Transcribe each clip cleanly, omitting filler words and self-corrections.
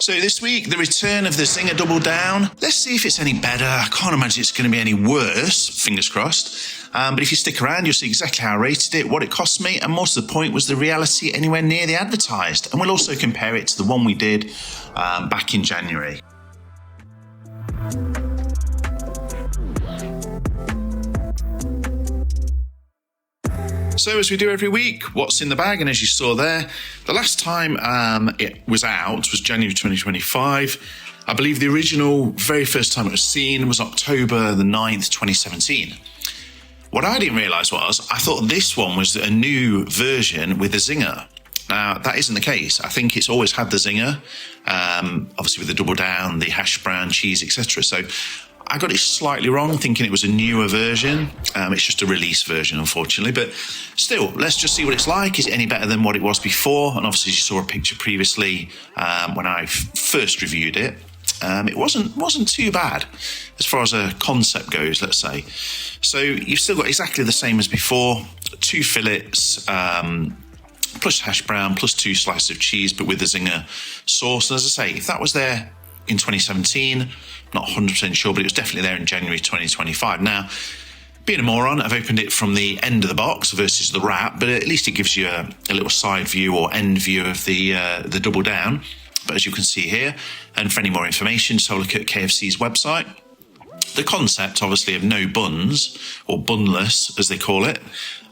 So this week, the return of the Zinger Double Down. Let's see if it's any better. I can't imagine it's going to be any worse, fingers crossed. But if you stick around, you'll see exactly how I rated it, what it cost me, and most of the point was the reality anywhere near the advertised. And we'll also compare it to the one we did back in January. So as we do every week, what's in the bag? And as you saw there, the last time it was out was January 2025. I believe the original, very first time it was seen was October the 9th, 2017. What I didn't realise was, I thought this one was a new version with a zinger. Now, that isn't the case. I think it's always had the zinger, obviously with the double down, the hash brown, cheese, etc. So I got it slightly wrong, thinking it was a newer version. It's just a release version, unfortunately. But still, let's just see what it's like. Is it any better than what it was before? And obviously, you saw a picture previously when I first reviewed it. It wasn't too bad as far as a concept goes, let's say. So you've still got exactly the same as before. 2 fillets, plus hash brown, plus 2 slices of cheese, but with the zinger sauce. And as I say, if that was there in 2017, not 100% sure, but it was definitely there in January 2025. Now, being a moron, I've opened it from the end of the box versus the wrap, but at least it gives you a little side view or end view of the double down. But as you can see here, and for any more information, so look at KFC's website. The concept, obviously, of no buns, or bunless, as they call it,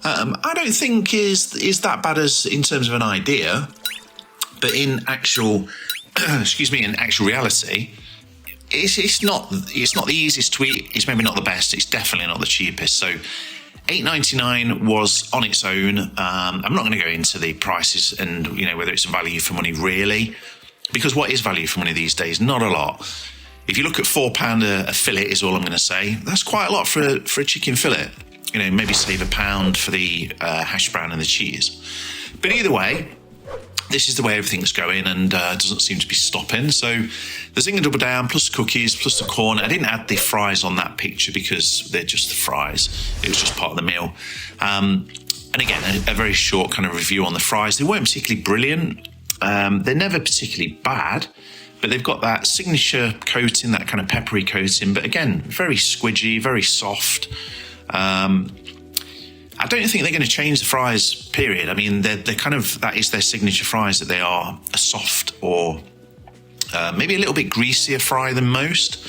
I don't think is that bad as in terms of an idea, but in actual, in actual reality, it's not the easiest to eat. It's maybe not the best. It's definitely not the cheapest. So $8.99 was on its own. I'm not going to go into the prices and whether it's value for money really, because what is value for money these days? Not a lot. If you look at £4 a fillet is all I'm going to say. That's quite a lot for a chicken fillet. Maybe save £1 for the hash brown and the cheese. But either way, this is the way everything's going and doesn't seem to be stopping. So the Zinger Double Down plus cookies plus the corn. I didn't add the fries on that picture because they're just the fries. It was just part of the meal. And again, a very short kind of review on the fries. They weren't particularly brilliant. They're never particularly bad, but they've got that signature coating, that kind of peppery coating. But again, very squidgy, very soft. I don't think they're going to change the fries, period. I mean, they're kind of, that is their signature fries, that they are a soft or maybe a little bit greasier fry than most.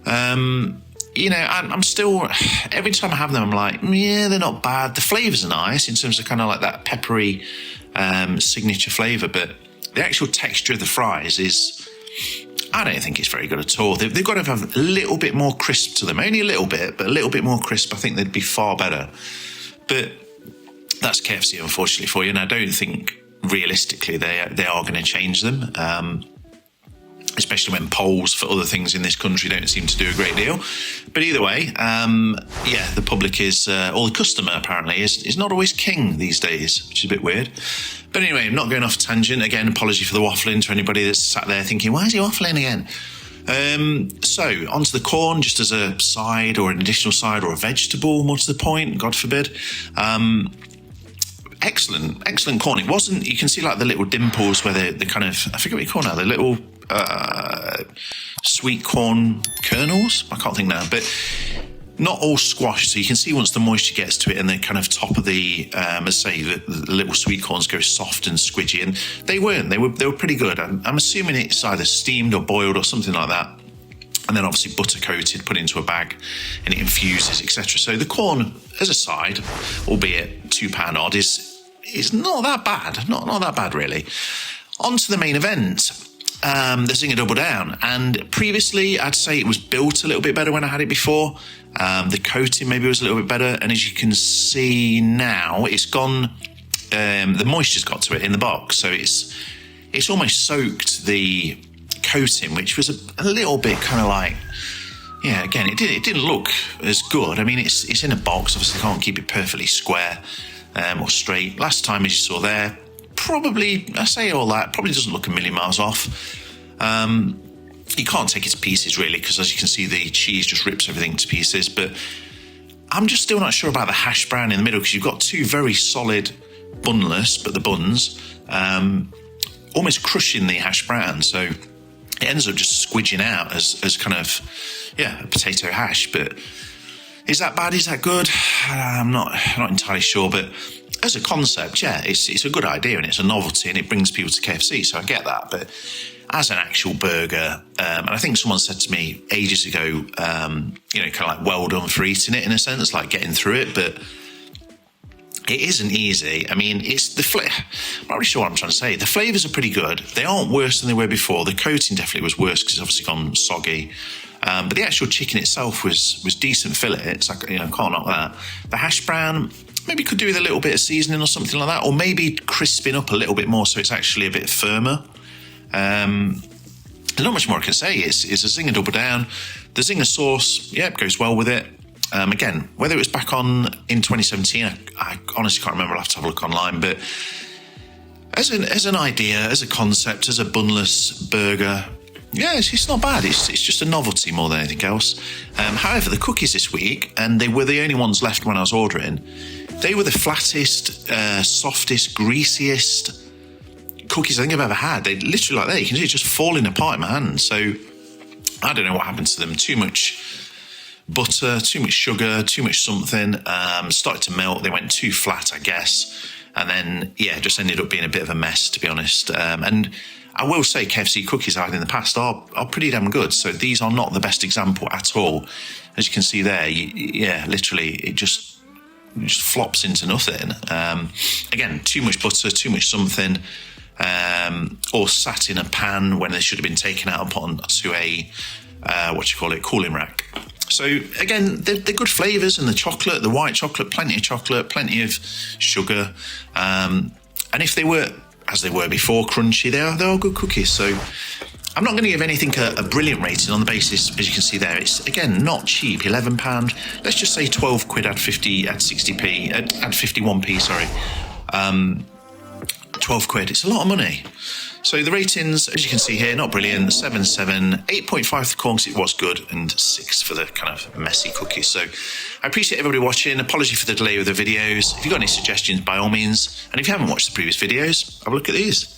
I'm still, every time I have them, I'm like, yeah, they're not bad. The flavours are nice in terms of kind of like that peppery signature flavour, but the actual texture of the fries is, I don't think it's very good at all. They've got to have a little bit more crisp to them. Only a little bit, but a little bit more crisp. I think they'd be far better. But that's KFC, unfortunately, for you. And I don't think, realistically, they are going to change them, especially when polls for other things in this country don't seem to do a great deal. But either way, the public is, or the customer, apparently, is not always king these days, which is a bit weird. But anyway, I'm not going off tangent. Again, apology for the waffling to anybody that's sat there thinking, why is he waffling again? So onto the corn, just as a side or an additional side or a vegetable, more to the point, God forbid. Excellent corn. It wasn't, you can see like the little dimples where the kind of, I forget what you call now, the little sweet corn kernels. I can't think now, but not all squashed. So you can see once the moisture gets to it and the kind of top of the, the little sweet corns go soft and squidgy, and they weren't. They were pretty good. I'm assuming it's either steamed or boiled or something like that. And then obviously butter coated, put into a bag, and it infuses, etc. So the corn as a side, albeit £2 odd, is not that bad. Not that bad really. On to the main event. The Zinger Double Down, and previously I'd say it was built a little bit better when I had it before. The coating maybe was a little bit better, and as you can see now, it's gone, the moisture's got to it in the box, so it's almost soaked the coating, which was a little bit kind of like, yeah, again, it didn't look as good. I mean, it's in a box, obviously can't keep it perfectly square or straight. Last time, as you saw there, probably, I say all that, probably doesn't look a million miles off. You can't take it to pieces really, because as you can see, the cheese just rips everything to pieces. But I'm just still not sure about the hash brown in the middle, because you've got two very solid bunless, but the buns almost crushing the hash brown. So it ends up just squidging out as kind of, a potato hash. But is that bad? Is that good? I'm not entirely sure, but as a concept, it's a good idea and it's a novelty and it brings people to KFC, so I get that. But as an actual burger, and I think someone said to me ages ago, kind of like well done for eating it in a sense, like getting through it, but it isn't easy. I mean, I'm not really sure what I'm trying to say. The flavours are pretty good. They aren't worse than they were before. The coating definitely was worse because it's obviously gone soggy. But the actual chicken itself was decent fillets. Can't knock that. The hash brown maybe could do with a little bit of seasoning or something like that, or maybe crisping up a little bit more so it's actually a bit firmer. There's not much more I can say. It's a Zinger Double Down. The Zinger sauce, goes well with it. Again, whether it was back on in 2017, I honestly can't remember. I'll have to have a look online. But as an idea, as a concept, as a bunless burger, it's not bad. It's just a novelty more than anything else. However, the cookies this week, and they were the only ones left when I was ordering, they were the flattest, softest, greasiest cookies I think I've ever had. They literally like that. You can see it just falling apart in my hand. So I don't know what happened to them. Too much butter, too much sugar, too much something. Started to melt. They went too flat, I guess. And then, just ended up being a bit of a mess, to be honest. And I will say KFC cookies I've had in the past are pretty damn good. So these are not the best example at all. As you can see there, literally it just flops into nothing. Again, too much butter, too much something, or sat in a pan when they should have been taken out onto a, cooling rack. So again, they're good flavours, and the white chocolate, plenty of sugar. And if they were, as they were before, crunchy, they are good cookies. So I'm not going to give anything a brilliant rating on the basis, as you can see there, it's, again, not cheap, £11. Let's just say 12 quid, add 60p, add 51p, sorry. 12 quid, it's a lot of money. So the ratings, as you can see here, not brilliant, 7, 8.5 for the corn because it was good, and 6 for the kind of messy cookies. So I appreciate everybody watching. Apology for the delay with the videos. If you've got any suggestions, by all means. And if you haven't watched the previous videos, have a look at these.